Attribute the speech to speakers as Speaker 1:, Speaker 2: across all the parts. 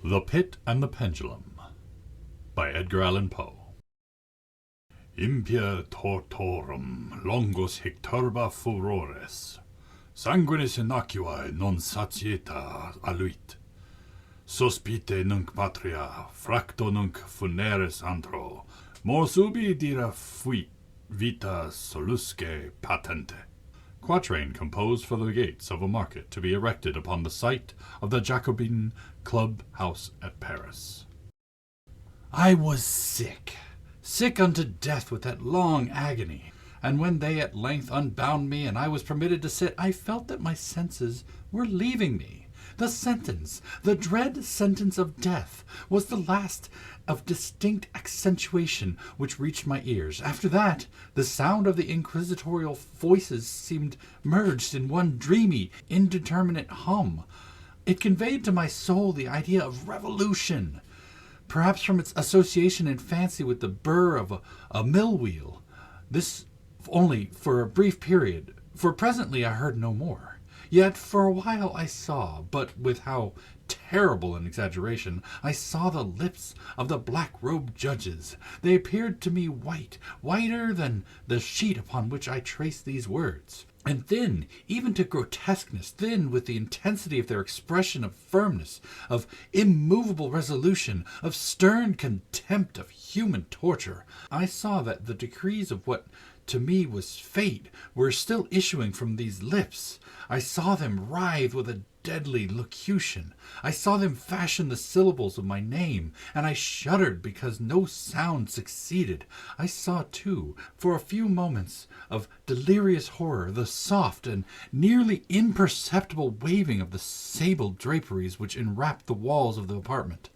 Speaker 1: The Pit and the Pendulum by Edgar Allan Poe. Impia tortorum longos hectorba furores, sanguinis innocuae non satieta aluit. Sospite nunc patria, fracto nunc funeris antro, mors ubi dira fuit vita solusque patente. Quatrain composed for the gates of a market to be erected upon the site of the Jacobin Club House at Paris. I was sick unto death with that long agony, and when they at length unbound me and I was permitted to sit, I felt that my senses were leaving me. The sentence, the dread sentence of death, was the last of distinct accentuation which reached my ears. After that, the sound of the inquisitorial voices seemed merged in one dreamy, indeterminate hum. It conveyed to my soul the idea of revolution, perhaps from its association in fancy with the burr of a mill wheel. This only for a brief period, for presently I heard no more. Yet for a while I saw, but with how terrible an exaggeration, I saw the lips of the black-robed judges. They appeared to me whiter than the sheet upon which I traced these words, and thin, even to grotesqueness, thin with the intensity of their expression of firmness, of immovable resolution, of stern contempt of human torture. I saw that the decrees of what to me was fate were still issuing from these lips. I saw them writhe with a deadly locution. I saw them fashion the syllables of my name, and I shuddered because no sound succeeded. I saw, too, for a few moments of delirious horror, the soft and nearly imperceptible waving of the sable draperies which enwrapped the walls of the apartment.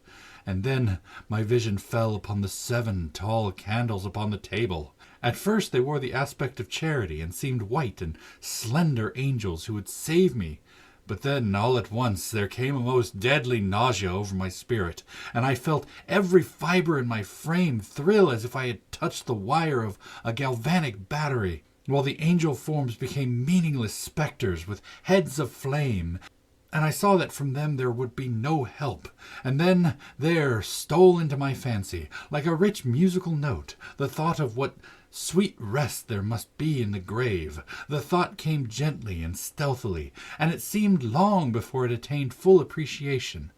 Speaker 1: And then my vision fell upon the 7 tall candles upon the table. At first they wore the aspect of charity, and seemed white and slender angels who would save me. But then, all at once, there came a most deadly nausea over my spirit, and I felt every fibre in my frame thrill as if I had touched the wire of a galvanic battery, while the angel forms became meaningless spectres with heads of flame, and I saw that from them there would be no help. And then there stole into my fancy, like a rich musical note, the thought of what sweet rest there must be in the grave. The thought came gently and stealthily, and it seemed long before it attained full appreciation.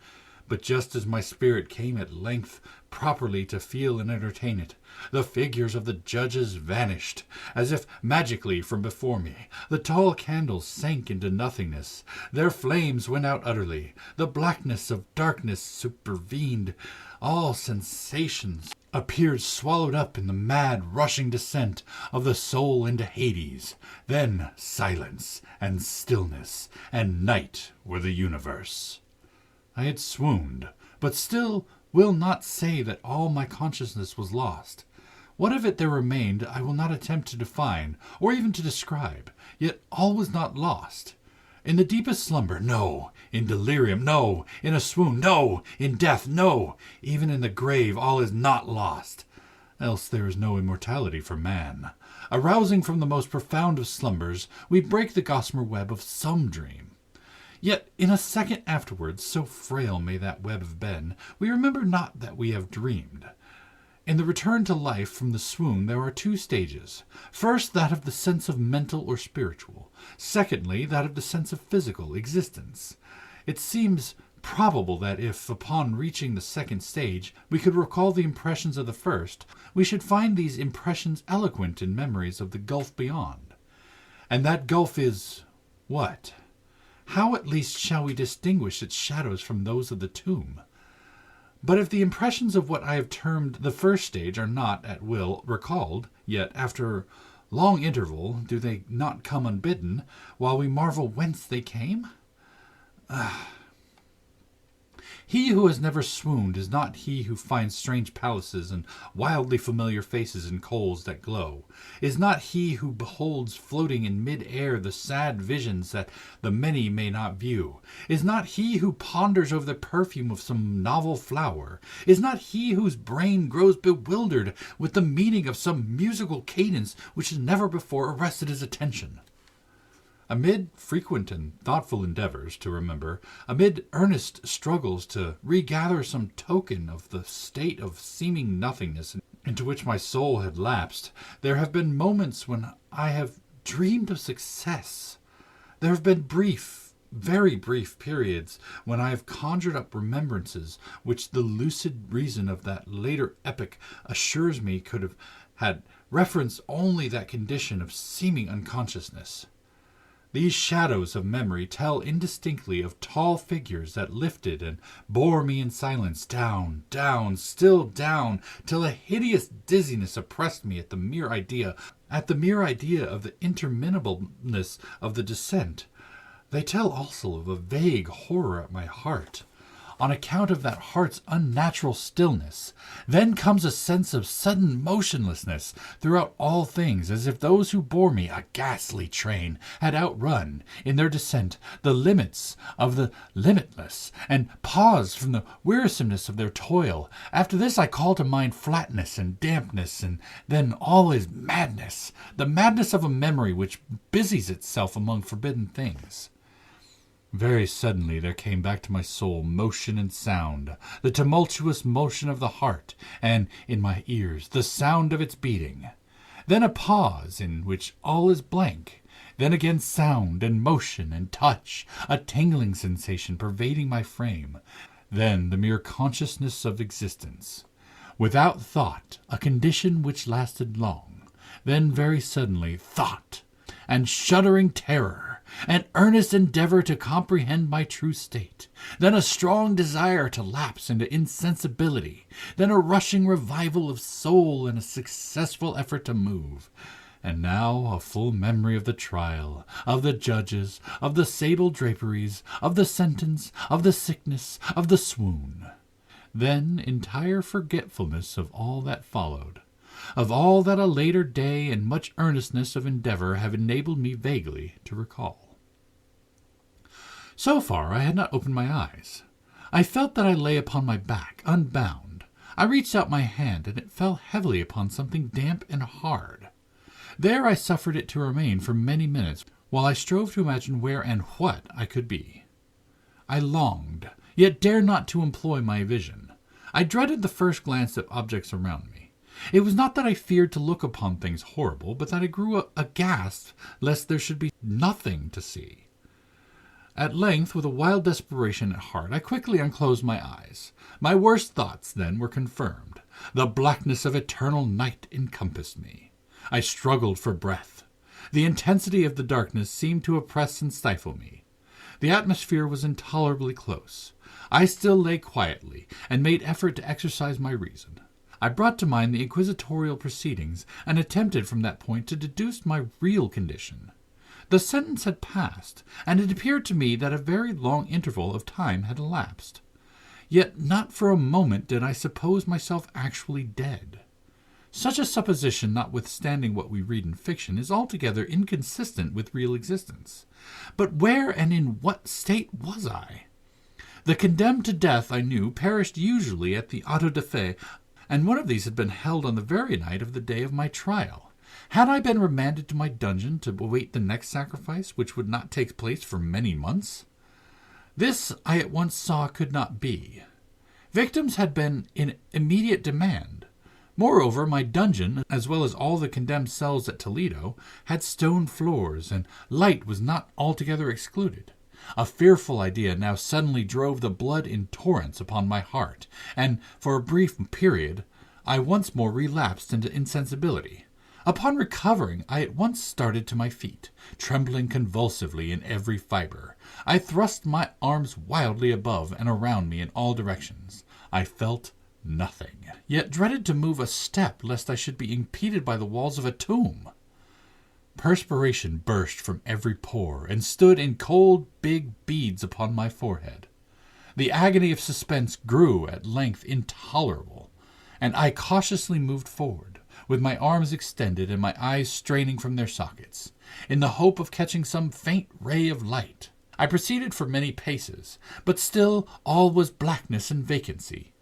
Speaker 1: But just as my spirit came at length properly to feel and entertain it, the figures of the judges vanished, as if magically from before me. The tall candles sank into nothingness. Their flames went out utterly. The blackness of darkness supervened. All sensations appeared swallowed up in the mad rushing descent of the soul into Hades. Then silence and stillness and night were the universe. I had swooned, but still will not say that all my consciousness was lost. What of it there remained I will not attempt to define, or even to describe. Yet all was not lost. In the deepest slumber, no. In delirium, no. In a swoon, no. In death, no. Even in the grave, all is not lost. Else there is no immortality for man. Arousing from the most profound of slumbers, we break the gossamer web of some dream. Yet in a second afterwards, so frail may that web have been, we remember not that we have dreamed. In the return to life from the swoon there are 2 stages. First, that of the sense of mental or spiritual. Secondly, that of the sense of physical existence. It seems probable that if, upon reaching the second stage, we could recall the impressions of the first, we should find these impressions eloquent in memories of the gulf beyond. And that gulf is what? How at least shall we distinguish its shadows from those of the tomb? But if the impressions of what I have termed the first stage are not, at will, recalled, yet, after long interval, do they not come unbidden, while we marvel whence they came? He who has never swooned is not he who finds strange palaces and wildly familiar faces in coals that glow, is not he who beholds floating in mid-air the sad visions that the many may not view, is not he who ponders over the perfume of some novel flower, is not he whose brain grows bewildered with the meaning of some musical cadence which has never before arrested his attention. Amid frequent and thoughtful endeavors to remember, amid earnest struggles to regather some token of the state of seeming nothingness into which my soul had lapsed, there have been moments when I have dreamed of success. There have been brief, very brief periods when I have conjured up remembrances which the lucid reason of that later epoch assures me could have had reference only that condition of seeming unconsciousness. These shadows of memory tell indistinctly of tall figures that lifted and bore me in silence down, down, still down, till a hideous dizziness oppressed me at the mere idea of the interminableness of the descent. They tell also of a vague horror at my heart, on account of that heart's unnatural stillness. Then comes a sense of sudden motionlessness throughout all things, as if those who bore me, a ghastly train, had outrun, in their descent, the limits of the limitless, and paused from the wearisomeness of their toil. After this I call to mind flatness and dampness, and then all is madness, the madness of a memory which busies itself among forbidden things. Very suddenly there came back to my soul motion and sound, the tumultuous motion of the heart, and, in my ears, the sound of its beating. Then a pause in which all is blank. Then again sound and motion and touch, a tingling sensation pervading my frame. Then the mere consciousness of existence. Without thought, a condition which lasted long. Then very suddenly thought, and shuddering terror, an earnest endeavor to comprehend my true state, then a strong desire to lapse into insensibility, then a rushing revival of soul and a successful effort to move, and now a full memory of the trial, of the judges, of the sable draperies, of the sentence, of the sickness, of the swoon. Then entire forgetfulness of all that followed, of all that a later day and much earnestness of endeavor have enabled me vaguely to recall. So far I had not opened my eyes. I felt that I lay upon my back, unbound. I reached out my hand, and it fell heavily upon something damp and hard. There I suffered it to remain for many minutes, while I strove to imagine where and what I could be. I longed, yet dared not to employ my vision. I dreaded the first glance at objects around me. It was not that I feared to look upon things horrible, but that I grew aghast lest there should be nothing to see. At length, with a wild desperation at heart, I quickly unclosed my eyes. My worst thoughts, then, were confirmed. The blackness of eternal night encompassed me. I struggled for breath. The intensity of the darkness seemed to oppress and stifle me. The atmosphere was intolerably close. I still lay quietly, and made effort to exercise my reason. I brought to mind the inquisitorial proceedings, and attempted from that point to deduce my real condition. The sentence had passed, and it appeared to me that a very long interval of time had elapsed. Yet not for a moment did I suppose myself actually dead. Such a supposition, notwithstanding what we read in fiction, is altogether inconsistent with real existence. But where and in what state was I? The condemned to death, I knew, perished usually at the auto da fe, and one of these had been held on the very night of the day of my trial. Had I been remanded to my dungeon to await the next sacrifice, which would not take place for many months? This I at once saw could not be. Victims had been in immediate demand. Moreover, my dungeon, as well as all the condemned cells at Toledo, had stone floors, and light was not altogether excluded. A fearful idea now suddenly drove the blood in torrents upon my heart, and for a brief period I once more relapsed into insensibility. Upon recovering, I at once started to my feet, trembling convulsively in every fibre. I thrust my arms wildly above and around me in all directions. I felt nothing, yet dreaded to move a step lest I should be impeded by the walls of a tomb. Perspiration burst from every pore and stood in cold big beads upon my forehead. The agony of suspense grew at length intolerable, and I cautiously moved forward, with my arms extended and my eyes straining from their sockets, in the hope of catching some faint ray of light. I proceeded for many paces, but still all was blackness and vacancy.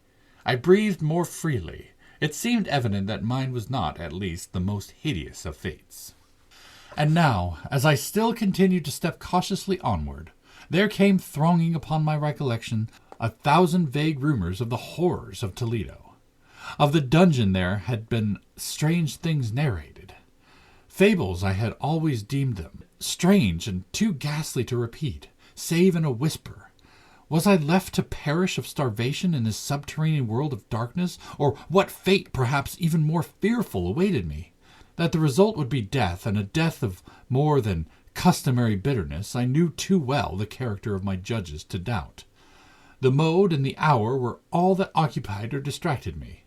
Speaker 1: I breathed more freely. It seemed evident that mine was not, at least, the most hideous of fates.
Speaker 2: And now, as I still continued to step cautiously onward, there came thronging upon my recollection 1,000 vague rumors of the horrors of Toledo. Of the dungeon there had been strange things narrated. Fables I had always deemed them, strange and too ghastly to repeat, save in a whisper. Was I left to perish of starvation in this subterranean world of darkness, or what fate, perhaps even more fearful, awaited me? That the result would be death, and a death of more than customary bitterness, I knew too well the character of my judges to doubt. The mode and the hour were all that occupied or distracted me.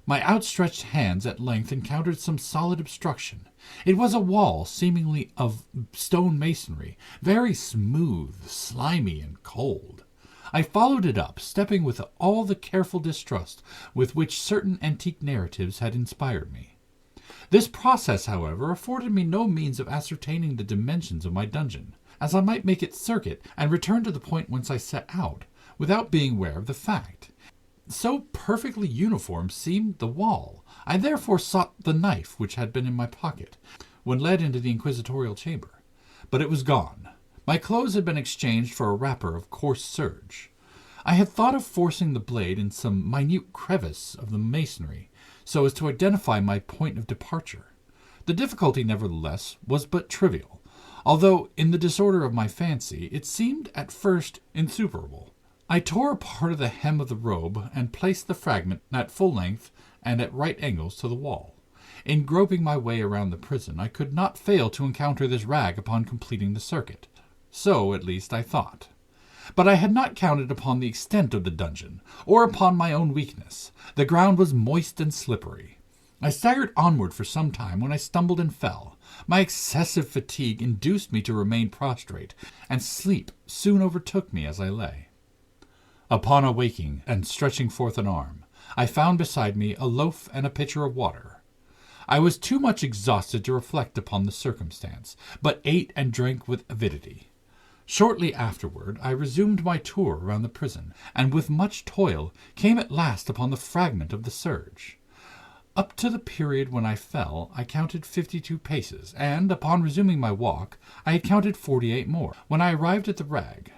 Speaker 2: My outstretched hands at length encountered some solid obstruction. It was a wall, seemingly of stone masonry, very smooth, slimy, and cold. I followed it up, stepping with all the careful distrust with which certain antique narratives had inspired me. This process, however, afforded me no means of ascertaining the dimensions of my dungeon, as I might make its circuit and return to the point whence I set out, without being aware of the fact. So perfectly uniform seemed the wall. I therefore sought the knife which had been in my pocket when led into the inquisitorial chamber. But it was gone. My clothes had been exchanged for a wrapper of coarse serge. I had thought of forcing the blade in some minute crevice of the masonry, so as to identify my point of departure. The difficulty, nevertheless, was but trivial, although in the disorder of my fancy it seemed at first insuperable. I tore a part of the hem of the robe and placed the fragment at full length and at right angles to the wall. In groping my way around the prison, I could not fail to encounter this rag upon completing the circuit. So, at least, I thought. But I had not counted upon the extent of the dungeon, or upon my own weakness. The ground was moist and slippery. I staggered onward for some time when I stumbled and fell. My excessive fatigue induced me to remain prostrate, and sleep soon overtook me as I lay. Upon awaking and stretching forth an arm, I found beside me a loaf and a pitcher of water. I was too much exhausted to reflect upon the circumstance, but ate and drank with avidity. Shortly afterward I resumed my tour around the prison, and with much toil came at last upon the fragment of the serge. Up to the period when I fell, I counted 52 paces, and, upon resuming my walk, I had counted 48 more, when I arrived at the rag.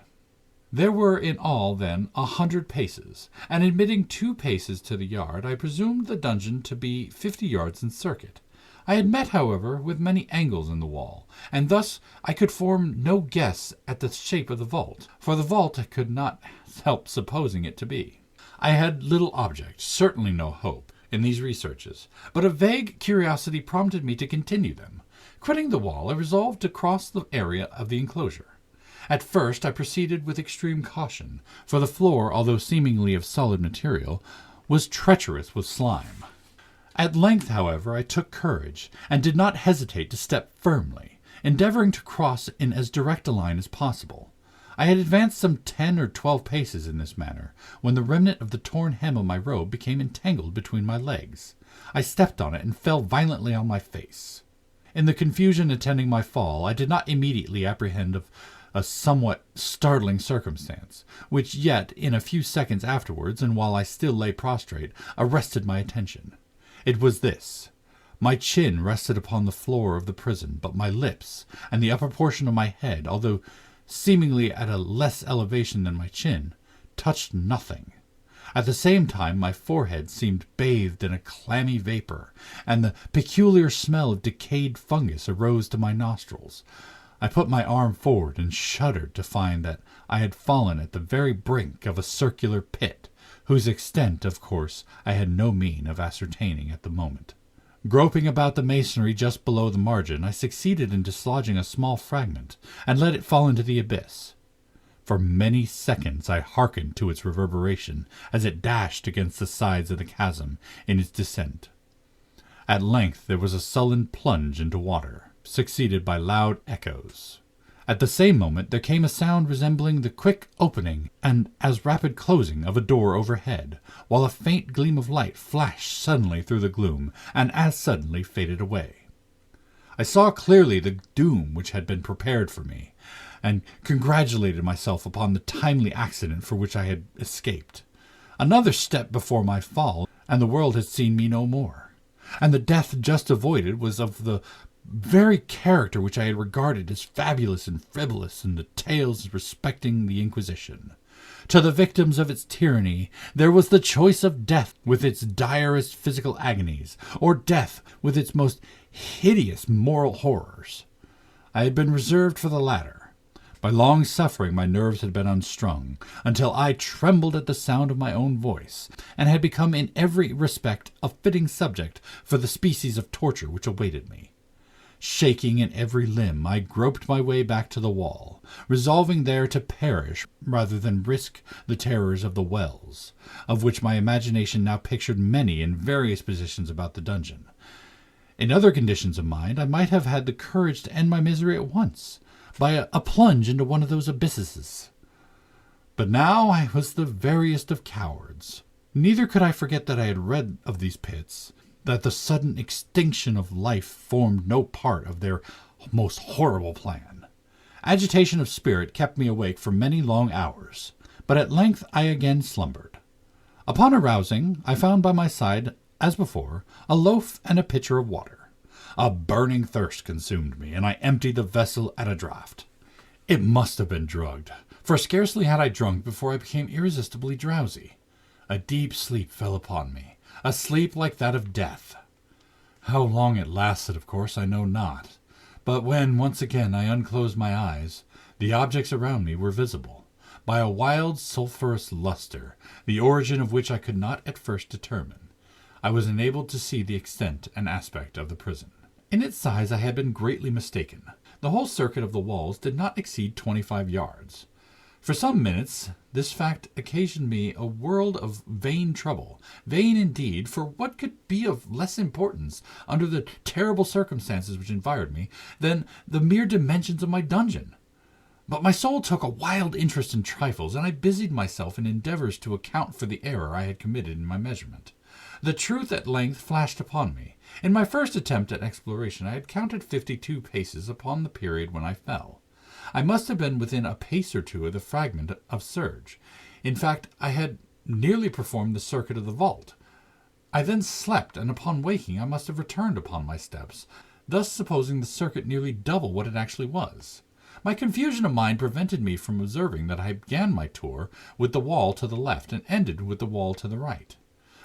Speaker 2: There were in all, then, 100 paces, and admitting 2 paces to the yard, I presumed the dungeon to be 50 yards in circuit. I had met, however, with many angles in the wall, and thus I could form no guess at the shape of the vault, for the vault I could not help supposing it to be. I had little object, certainly no hope, in these researches, but a vague curiosity prompted me to continue them. Quitting the wall, I resolved to cross the area of the enclosure. At first I proceeded with extreme caution, for the floor, although seemingly of solid material, was treacherous with slime. At length, however, I took courage, and did not hesitate to step firmly, endeavoring to cross in as direct a line as possible. I had advanced some 10 or 12 paces in this manner, when the remnant of the torn hem of my robe became entangled between my legs. I stepped on it and fell violently on my face. In the confusion attending my fall, I did not immediately apprehend of a somewhat startling circumstance, which yet, in a few seconds afterwards, and while I still lay prostrate, arrested my attention. It was this. My chin rested upon the floor of the prison, but my lips, and the upper portion of my head, although seemingly at a less elevation than my chin, touched nothing. At the same time my forehead seemed bathed in a clammy vapor, and the peculiar smell of decayed fungus arose to my nostrils. I put my arm forward and shuddered to find that I had fallen at the very brink of a circular pit, whose extent, of course, I had no means of ascertaining at the moment. Groping about the masonry just below the margin, I succeeded in dislodging a small fragment, and let it fall into the abyss. For many seconds I hearkened to its reverberation as it dashed against the sides of the chasm in its descent. At length there was a sullen plunge into water, succeeded by loud echoes. At the same moment there came a sound resembling the quick opening and as rapid closing of a door overhead, while a faint gleam of light flashed suddenly through the gloom, and as suddenly faded away. I saw clearly the doom which had been prepared for me, and congratulated myself upon the timely accident for which I had escaped. Another step before my fall, and the world had seen me no more, and the death just avoided was of the very character which I had regarded as fabulous and frivolous in the tales respecting the Inquisition. To the victims of its tyranny, there was the choice of death with its direst physical agonies, or death with its most hideous moral horrors. I had been reserved for the latter. By long suffering my nerves had been unstrung, until I trembled at the sound of my own voice, and had become in every respect a fitting subject for the species of torture which awaited me. Shaking in every limb, I groped my way back to the wall, resolving there to perish rather than risk the terrors of the wells, of which my imagination now pictured many in various positions about the dungeon. In other conditions of mind, I might have had the courage to end my misery at once, by a plunge into one of those abysses. But now I was the veriest of cowards. Neither could I forget that I had read of these pits, that the sudden extinction of life formed no part of their most horrible plan. Agitation of spirit kept me awake for many long hours, but at length I again slumbered. Upon arousing, I found by my side, as before, a loaf and a pitcher of water. A burning thirst consumed me, and I emptied the vessel at a draught. It must have been drugged, for scarcely had I drunk before I became irresistibly drowsy. A deep sleep fell upon me, a sleep like that of death. How long it lasted, of course, I know not, but when once again I unclosed my eyes, the objects around me were visible, by a wild sulphurous luster, the origin of which I could not at first determine. I was enabled to see the extent and aspect of the prison. In its size I had been greatly mistaken. The whole circuit of the walls did not exceed 25 yards. For some minutes this fact occasioned me a world of vain trouble. Vain indeed, for what could be of less importance, under the terrible circumstances which environed me, than the mere dimensions of my dungeon? But my soul took a wild interest in trifles, and I busied myself in endeavors to account for the error I had committed in my measurement. The truth at length flashed upon me. In my first attempt at exploration I had counted 52 paces upon the period when I fell. I must have been within a pace or two of the fragment of serge. In fact, I had nearly performed the circuit of the vault. I then slept, and upon waking I must have returned upon my steps, thus supposing the circuit nearly double what it actually was. My confusion of mind prevented me from observing that I began my tour with the wall to the left and ended with the wall to the right.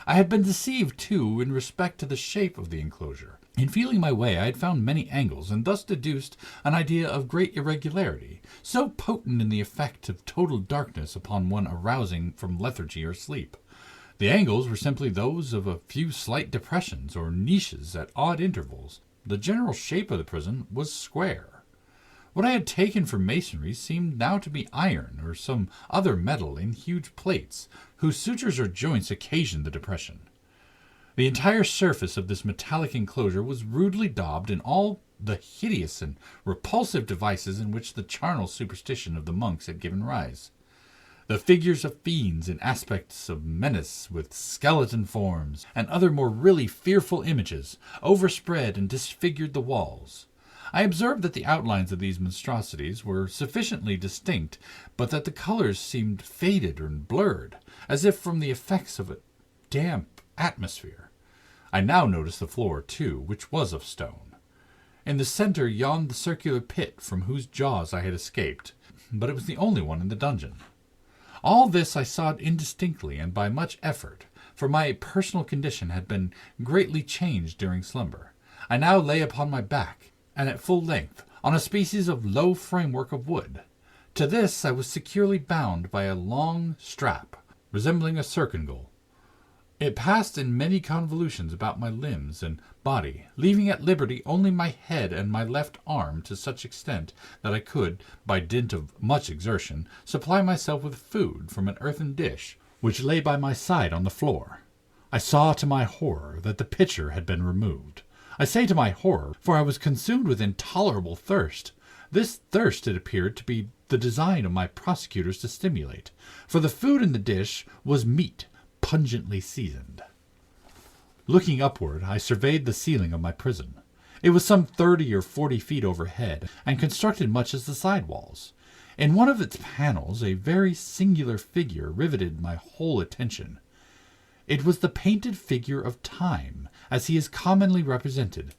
Speaker 2: I had been deceived, too, in respect to the shape of the enclosure. In feeling my way I had found many angles, and thus deduced an idea of great irregularity, so potent in the effect of total darkness upon one arousing from lethargy or sleep. The angles were simply those of a few slight depressions or niches at odd intervals. The general shape of the prison was square. What I had taken for masonry seemed now to be iron or some other metal in huge plates, whose sutures or joints occasioned the depression. The entire surface of this metallic enclosure was rudely daubed in all the hideous and repulsive devices in which the charnel superstition of the monks had given rise. The figures of fiends in aspects of menace with skeleton forms, and other more really fearful images, overspread and disfigured the walls. I observed that the outlines of these monstrosities were sufficiently distinct, but that the colors seemed faded and blurred, as if from the effects of a damp atmosphere. I now noticed the floor, too, which was of stone. In the center yawned the circular pit from whose jaws I had escaped, but it was the only one in the dungeon. All this I saw indistinctly and by much effort, for my personal condition had been greatly changed during slumber. I now lay upon my back, and at full length, on a species of low framework of wood. To this I was securely bound by a long strap, resembling a circingle. It passed in many convolutions about my limbs and body, leaving at liberty only my head and my left arm to such extent that I could, by dint of much exertion, supply myself with food from an earthen dish which lay by my side on the floor. I saw to my horror that the pitcher had been removed. I say to my horror, for I was consumed with intolerable thirst. This thirst it appeared to be the design of my prosecutors to stimulate, for the food in the dish was meat, pungently seasoned. Looking upward, I surveyed the ceiling of my prison. It was some 30 or 40 feet overhead, and constructed much as the side walls. In one of its panels, a very singular figure riveted my whole attention. It was the painted figure of Time, as he is commonly represented.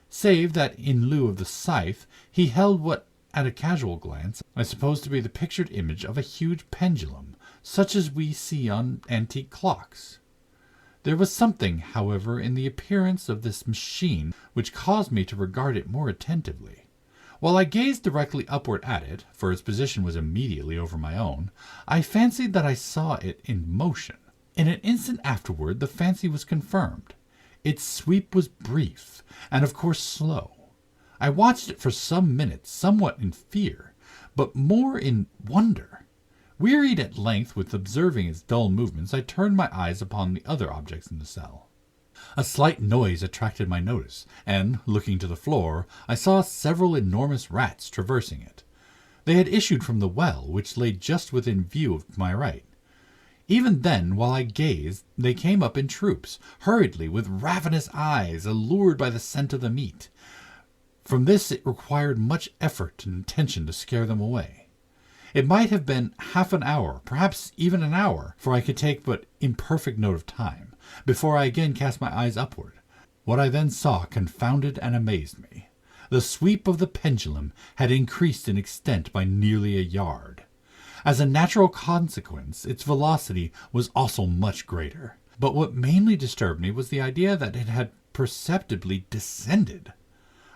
Speaker 2: save that in lieu of the scythe he held what, at a casual glance, I supposed to be the pictured image of a huge pendulum, such as we see on antique clocks. There was something, however, in the appearance of this machine which caused me to regard it more attentively. While I gazed directly upward at it, for its position was immediately over my own, I fancied that I saw it in motion. In an instant afterward the fancy was confirmed. Its sweep was brief, and of course slow. I watched it for some minutes, somewhat in fear, but more in wonder. Wearied at length with observing its dull movements, I turned my eyes upon the other objects in the cell. A slight noise attracted my notice, and, looking to the floor, I saw several enormous rats traversing it. They had issued from the well, which lay just within view of my right. Even then, while I gazed, they came up in troops, hurriedly, with ravenous eyes, allured by the scent of the meat. From this it required much effort and attention to scare them away. It might have been half an hour, perhaps even an hour, for I could take but imperfect note of time, before I again cast my eyes upward. What I then saw confounded and amazed me. The sweep of the pendulum had increased in extent by nearly a yard. As a natural consequence, its velocity was also much greater. But what mainly disturbed me was the idea that it had perceptibly descended.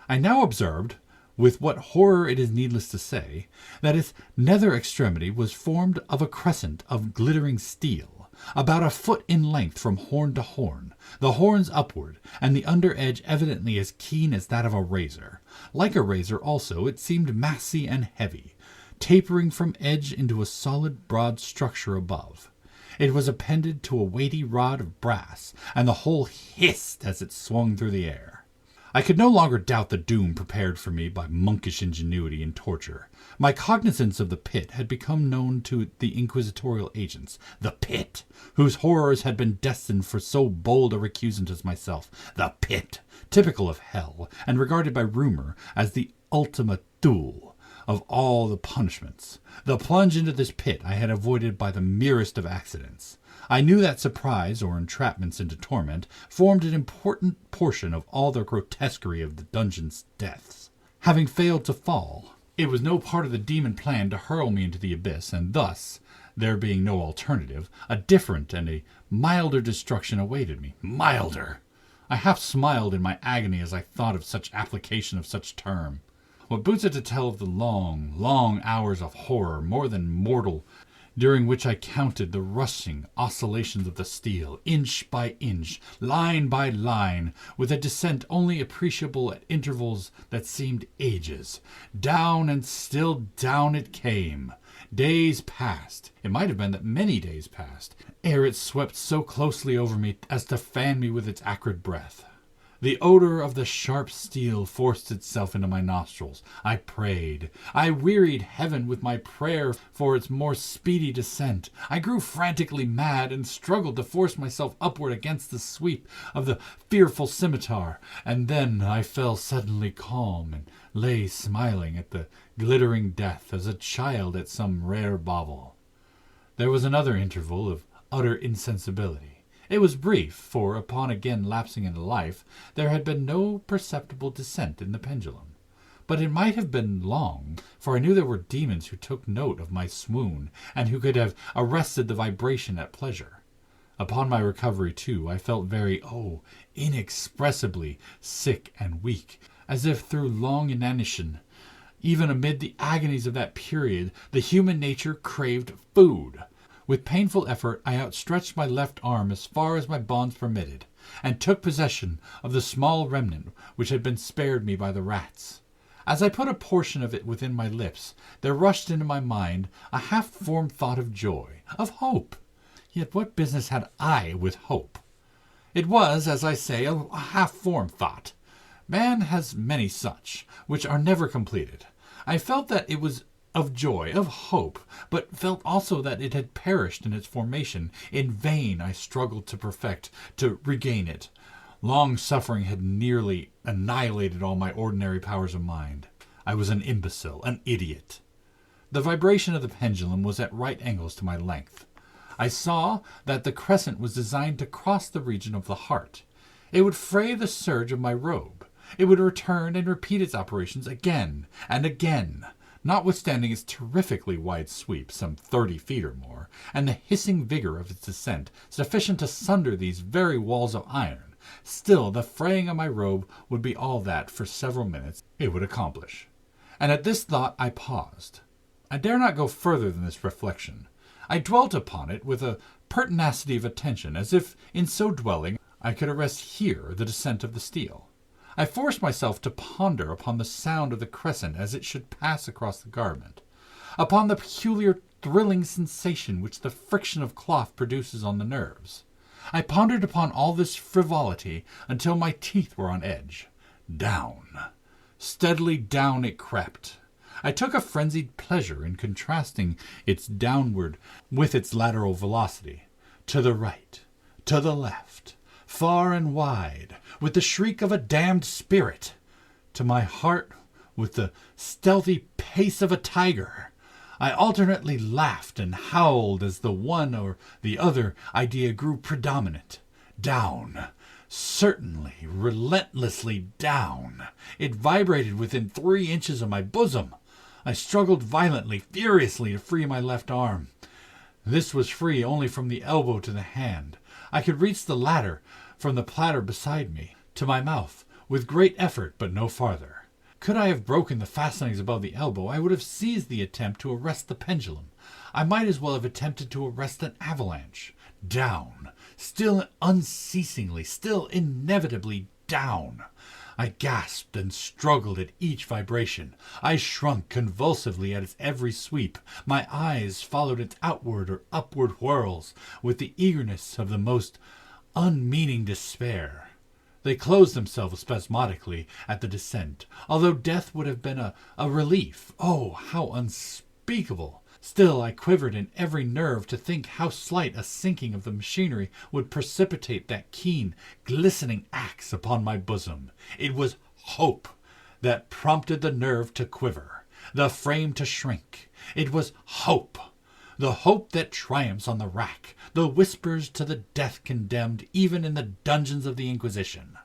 Speaker 2: I now observed, with what horror it is needless to say, that its nether extremity was formed of a crescent of glittering steel, about a foot in length from horn to horn, the horns upward, and the under edge evidently as keen as that of a razor. Like a razor also, it seemed massy and heavy, tapering from edge into a solid broad structure above. It was appended to a weighty rod of brass, and the whole hissed as it swung through the air. I could no longer doubt the doom prepared for me by monkish ingenuity and torture. My cognizance of the pit had become known to the inquisitorial agents. The pit, whose horrors had been destined for so bold a recusant as myself. The pit, typical of hell, and regarded by rumor as the ultima thule of all the punishments. The plunge into this pit I had avoided by the merest of accidents. I knew that surprise, or entrapments into torment, formed an important portion of all the grotesquerie of the dungeon's deaths. Having failed to fall, it was no part of the demon plan to hurl me into the abyss, and thus, there being no alternative, a different and a milder destruction awaited me. Milder! I half smiled in my agony as I thought of such application of such term. What boots it to tell of the long, long hours of horror, more than mortal, during which I counted the rushing oscillations of the steel, inch by inch, line by line, with a descent only appreciable at intervals that seemed ages. Down and still down it came. Days passed, it might have been that many days passed, ere it swept so closely over me as to fan me with its acrid breath. The odor of the sharp steel forced itself into my nostrils. I prayed. I wearied heaven with my prayer for its more speedy descent. I grew frantically mad and struggled to force myself upward against the sweep of the fearful scimitar. And then I fell suddenly calm and lay smiling at the glittering death as a child at some rare bauble. There was another interval of utter insensibility. It was brief, for upon again lapsing into life, there had been no perceptible descent in the pendulum. But it might have been long, for I knew there were demons who took note of my swoon, and who could have arrested the vibration at pleasure. Upon my recovery, too, I felt very, inexpressibly sick and weak, as if through long inanition. Even amid the agonies of that period, the human nature craved food. With painful effort, I outstretched my left arm as far as my bonds permitted, and took possession of the small remnant which had been spared me by the rats. As I put a portion of it within my lips, there rushed into my mind a half-formed thought of joy, of hope. Yet what business had I with hope? It was, as I say, a half-formed thought. Man has many such, which are never completed. I felt that it was of joy, of hope, but felt also that it had perished in its formation. In vain I struggled to perfect, to regain it. Long suffering had nearly annihilated all my ordinary powers of mind. I was an imbecile, an idiot. The vibration of the pendulum was at right angles to my length. I saw that the crescent was designed to cross the region of the heart. It would fray the serge of my robe, It would return and repeat its operations again and again, notwithstanding its terrifically wide sweep, some 30 feet or more, and the hissing vigor of its descent, sufficient to sunder these very walls of iron. Still, the fraying of my robe would be all that, for several minutes, it would accomplish. And at this thought I paused. I dare not go further than this reflection. I dwelt upon it with a pertinacity of attention, as if, in so dwelling, I could arrest here the descent of the steel. I forced myself to ponder upon the sound of the crescent as it should pass across the garment, upon the peculiar thrilling sensation which the friction of cloth produces on the nerves. I pondered upon all this frivolity until my teeth were on edge. Down, steadily down it crept. I took a frenzied pleasure in contrasting its downward with its lateral velocity, to the right, to the left, far and wide, with the shriek of a damned spirit, to my heart with the stealthy pace of a tiger. I alternately laughed and howled as the one or the other idea grew predominant. Down, certainly, relentlessly down. It vibrated within 3 inches of my bosom. I struggled violently, furiously, to free my left arm. This was free only from the elbow to the hand. I could reach the latter from the platter beside me to my mouth with great effort, but no farther. Could I have broken the fastenings above the elbow, I would have seized the attempt to arrest the pendulum. I might as well have attempted to arrest an avalanche. Down, still unceasingly, still inevitably down. I gasped and struggled at each vibration. I shrunk convulsively at its every sweep. My eyes followed its outward or upward whirls with the eagerness of the most unmeaning despair. They closed themselves spasmodically at the descent, although death would have been a relief. Oh, how unspeakable! Still, I quivered in every nerve to think how slight a sinking of the machinery would precipitate that keen, glistening axe upon my bosom. It was hope that prompted the nerve to quiver, the frame to shrink. It was hope, the hope that triumphs on the rack, the whispers to the death-condemned even in the dungeons of the Inquisition.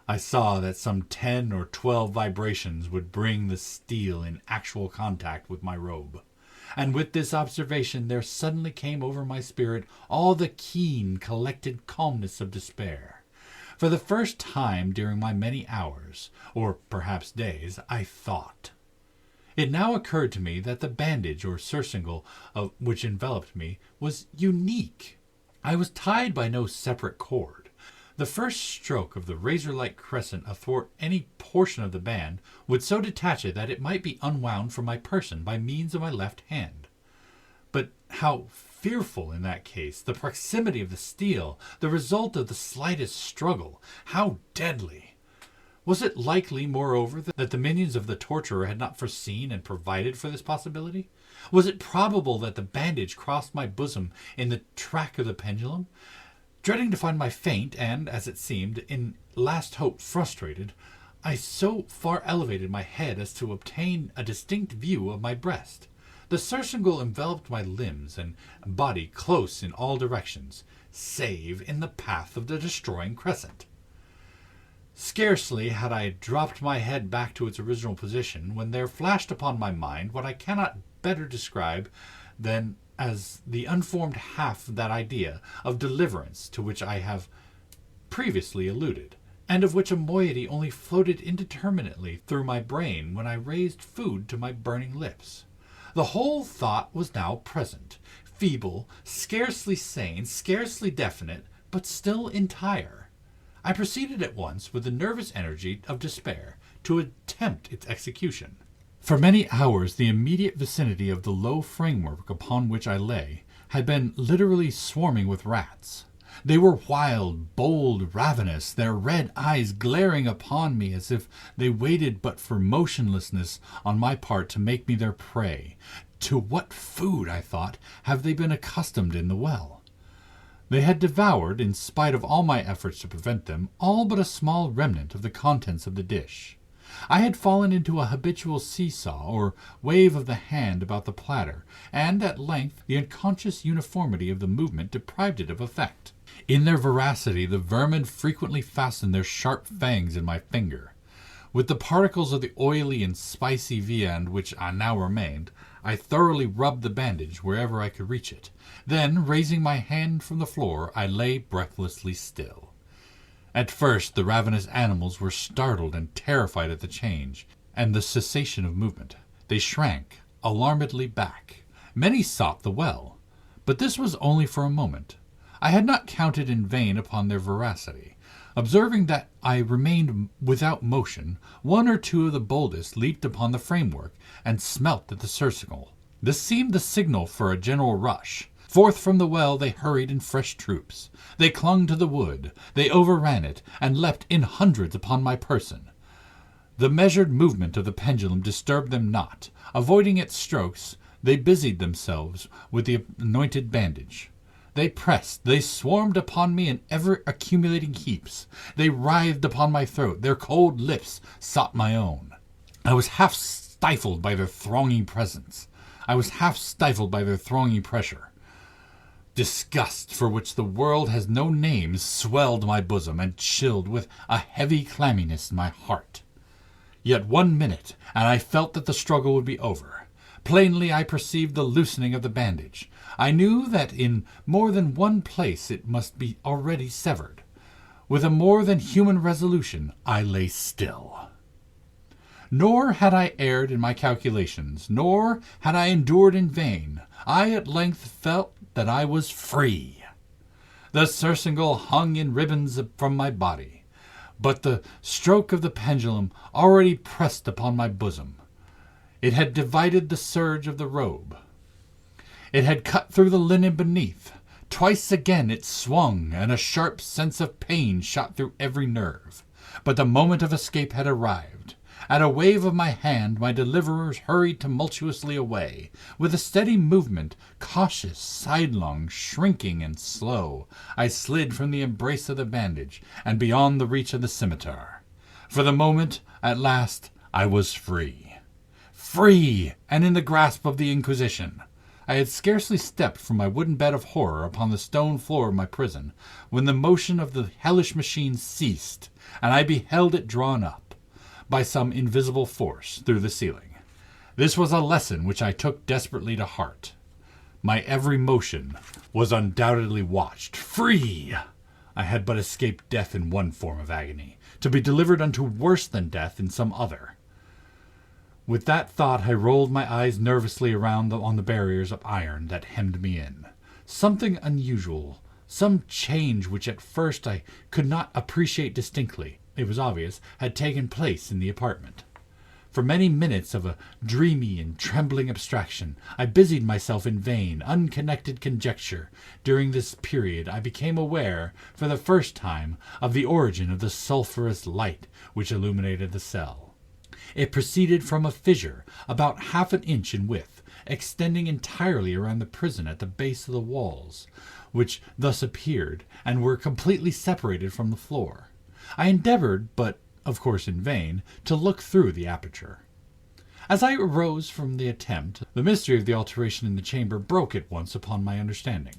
Speaker 2: I saw that some 10 or 12 vibrations would bring the steel in actual contact with my robe. And with this observation there suddenly came over my spirit all the keen, collected calmness of despair. For the first time during my many hours, or perhaps days, I thought. It now occurred to me that the bandage or surcingle which enveloped me was unique. I was tied by no separate cord. The first stroke of the razor-like crescent athwart any portion of the band would so detach it that it might be unwound from my person by means of my left hand. But how fearful in that case, the proximity of the steel, the result of the slightest struggle, how deadly! Was it likely, moreover, that the minions of the torturer had not foreseen and provided for this possibility? Was it probable that the bandage crossed my bosom in the track of the pendulum? Dreading to find my feint, and, as it seemed, in last hope frustrated, I so far elevated my head as to obtain a distinct view of my breast. The surcingle enveloped my limbs and body close in all directions, save in the path of the destroying crescent. Scarcely had I dropped my head back to its original position when there flashed upon my mind what I cannot better describe than as the unformed half of that idea of deliverance to which I have previously alluded, and of which a moiety only floated indeterminately through my brain when I raised food to my burning lips. The whole thought was now present, feeble, scarcely sane, scarcely definite, but still entire. I proceeded at once, with the nervous energy of despair, to attempt its execution. For many hours the immediate vicinity of the low framework upon which I lay had been literally swarming with rats. They were wild, bold, ravenous, their red eyes glaring upon me as if they waited but for motionlessness on my part to make me their prey. To what food, I thought, have they been accustomed in the well? They had devoured, in spite of all my efforts to prevent them, all but a small remnant of the contents of the dish. I had fallen into a habitual seesaw or wave of the hand about the platter, and at length the unconscious uniformity of the movement deprived it of effect. In their voracity the vermin frequently fastened their sharp fangs in my finger. With the particles of the oily and spicy viand which now remained, I thoroughly rubbed the bandage wherever I could reach it. Then, raising my hand from the floor, I lay breathlessly still. At first, the ravenous animals were startled and terrified at the change, and the cessation of movement. They shrank alarmedly back. Many sought the well, but this was only for a moment. I had not counted in vain upon their voracity. Observing that I remained without motion, one or two of the boldest leaped upon the framework and smelt at the surcingle. This seemed the signal for a general rush. Forth from the well they hurried in fresh troops. They clung to the wood, they overran it, and leapt in hundreds upon my person. The measured movement of the pendulum disturbed them not. Avoiding its strokes, they busied themselves with the anointed bandage. They pressed, they swarmed upon me in ever-accumulating heaps. They writhed upon my throat, their cold lips sought my own. I was half stifled by their thronging presence. I was half stifled by their thronging pressure. Disgust, for which the world has no name, swelled my bosom and chilled with a heavy clamminess my heart. Yet 1 minute, and I felt that the struggle would be over. Plainly I perceived the loosening of the bandage. I knew that in more than one place it must be already severed. With a more than human resolution, I lay still. Nor had I erred in my calculations, nor had I endured in vain. I at length felt that I was free. The surcingle hung in ribbons from my body, but the stroke of the pendulum already pressed upon my bosom. It had divided the serge of the robe. It had cut through the linen beneath. Twice again it swung, and a sharp sense of pain shot through every nerve. But the moment of escape had arrived. At a wave of my hand, my deliverers hurried tumultuously away. With a steady movement, cautious, sidelong, shrinking, and slow, I slid from the embrace of the bandage, and beyond the reach of the scimitar. For the moment, at last, I was free. Free, and in the grasp of the Inquisition. I had scarcely stepped from my wooden bed of horror upon the stone floor of my prison, when the motion of the hellish machine ceased, and I beheld it drawn up, by some invisible force, through the ceiling. This was a lesson which I took desperately to heart. My every motion was undoubtedly watched. Free! I had but escaped death in one form of agony, to be delivered unto worse than death in some other. With that thought I rolled my eyes nervously around on the barriers of iron that hemmed me in. Something unusual, some change which at first I could not appreciate distinctly, it was obvious, had taken place in the apartment. For many minutes of a dreamy and trembling abstraction, I busied myself in vain, unconnected conjecture. During this period I became aware, for the first time, of the origin of the sulphurous light which illuminated the cell. It proceeded from a fissure about half an inch in width, extending entirely around the prison at the base of the walls, which thus appeared, and were completely separated from the floor. I endeavored, but of course in vain, to look through the aperture. As I arose from the attempt, the mystery of the alteration in the chamber broke at once upon my understanding.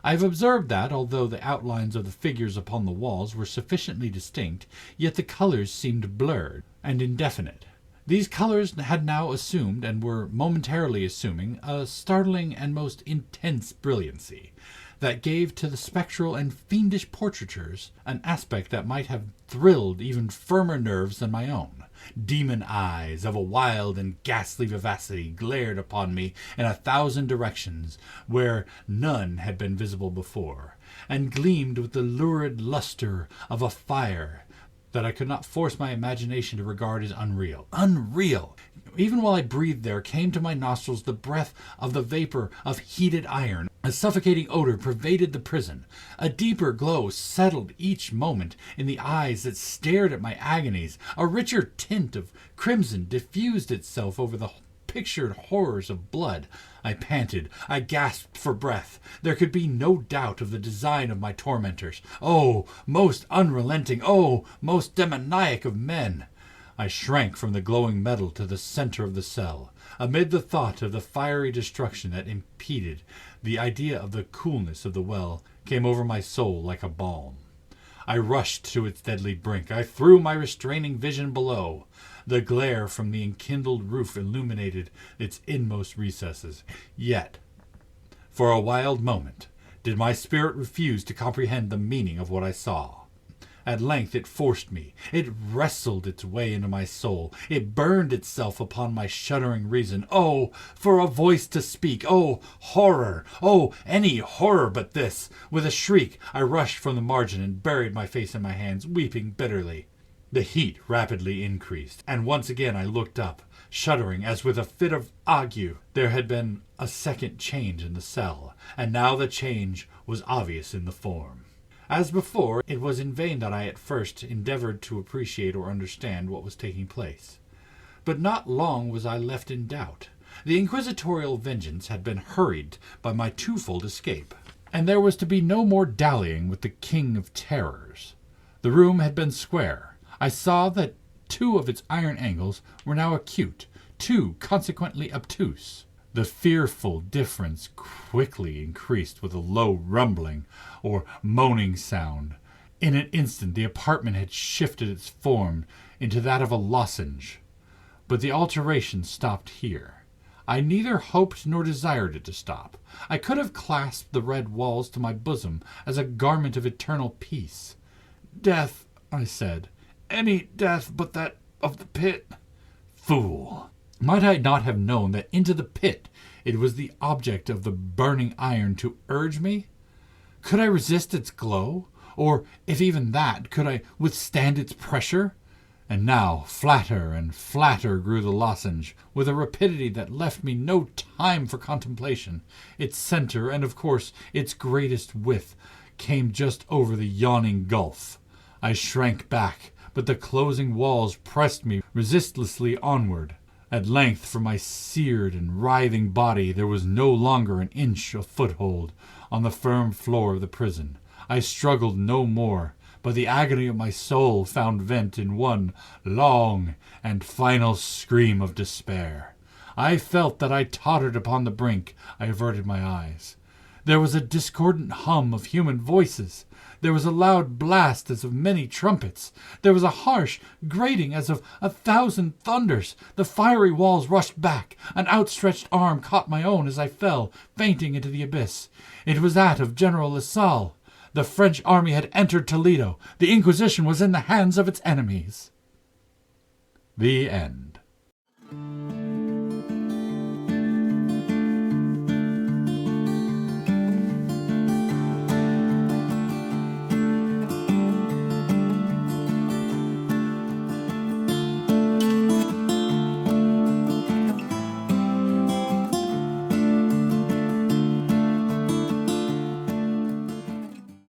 Speaker 2: I have observed that, although the outlines of the figures upon the walls were sufficiently distinct, yet the colors seemed blurred and indefinite. These colors had now assumed, and were momentarily assuming, a startling and most intense brilliancy, that gave to the spectral and fiendish portraitures an aspect that might have thrilled even firmer nerves than my own. Demon eyes of a wild and ghastly vivacity glared upon me in 1,000 directions, where none had been visible before, and gleamed with the lurid luster of a fire that I could not force my imagination to regard as unreal. Unreal! Even while I breathed there came to my nostrils the breath of the vapor of heated iron. A suffocating odor pervaded the prison. A deeper glow settled each moment in the eyes that stared at my agonies. A richer tint of crimson diffused itself over the pictured horrors of blood. I panted. I gasped for breath. There could be no doubt of the design of my tormentors. Oh, most unrelenting! Oh, most demoniac of men! I shrank from the glowing metal to the center of the cell. Amid the thought of the fiery destruction that impeded, the idea of the coolness of the well came over my soul like a balm. I rushed to its deadly brink. I threw my restraining vision below. The glare from the enkindled roof illuminated its inmost recesses. Yet, for a wild moment, did my spirit refuse to comprehend the meaning of what I saw. At length it forced me. It wrestled its way into my soul. It burned itself upon my shuddering reason. Oh, for a voice to speak! Oh, horror! Oh, any horror but this! With a shriek, I rushed from the margin and buried my face in my hands, weeping bitterly. The heat rapidly increased, and once again I looked up, shuddering as with a fit of ague. There had been a second change in the cell, and now the change was obvious in the form. As before, it was in vain that I at first endeavored to appreciate or understand what was taking place. But not long was I left in doubt. The inquisitorial vengeance had been hurried by my twofold escape, and there was to be no more dallying with the king of terrors. The room had been square. I saw that 2 of its iron angles were now acute, 2 consequently obtuse. The fearful difference quickly increased with a low rumbling or moaning sound. In an instant the apartment had shifted its form into that of a lozenge. But the alteration stopped here. I neither hoped nor desired it to stop. I could have clasped the red walls to my bosom as a garment of eternal peace. "Death," I said, "any death but that of the pit." Fool! Might I not have known that into the pit it was the object of the burning iron to urge me? Could I resist its glow? Or, if even that, could I withstand its pressure? And now, flatter and flatter grew the lozenge, with a rapidity that left me no time for contemplation. Its center, and of course its greatest width, came just over the yawning gulf. I shrank back, but the closing walls pressed me resistlessly onward. At length, for my seared and writhing body, there was no longer an inch of foothold on the firm floor of the prison. I struggled no more, but the agony of my soul found vent in one long and final scream of despair. I felt that I tottered upon the brink. I averted my eyes. There was a discordant hum of human voices. There was a loud blast as of many trumpets. There was a harsh grating as of 1,000 thunders. The fiery walls rushed back. An outstretched arm caught my own as I fell, fainting into the abyss. It was that of General Lasalle. The French army had entered Toledo. The Inquisition was in the hands of its enemies. The end.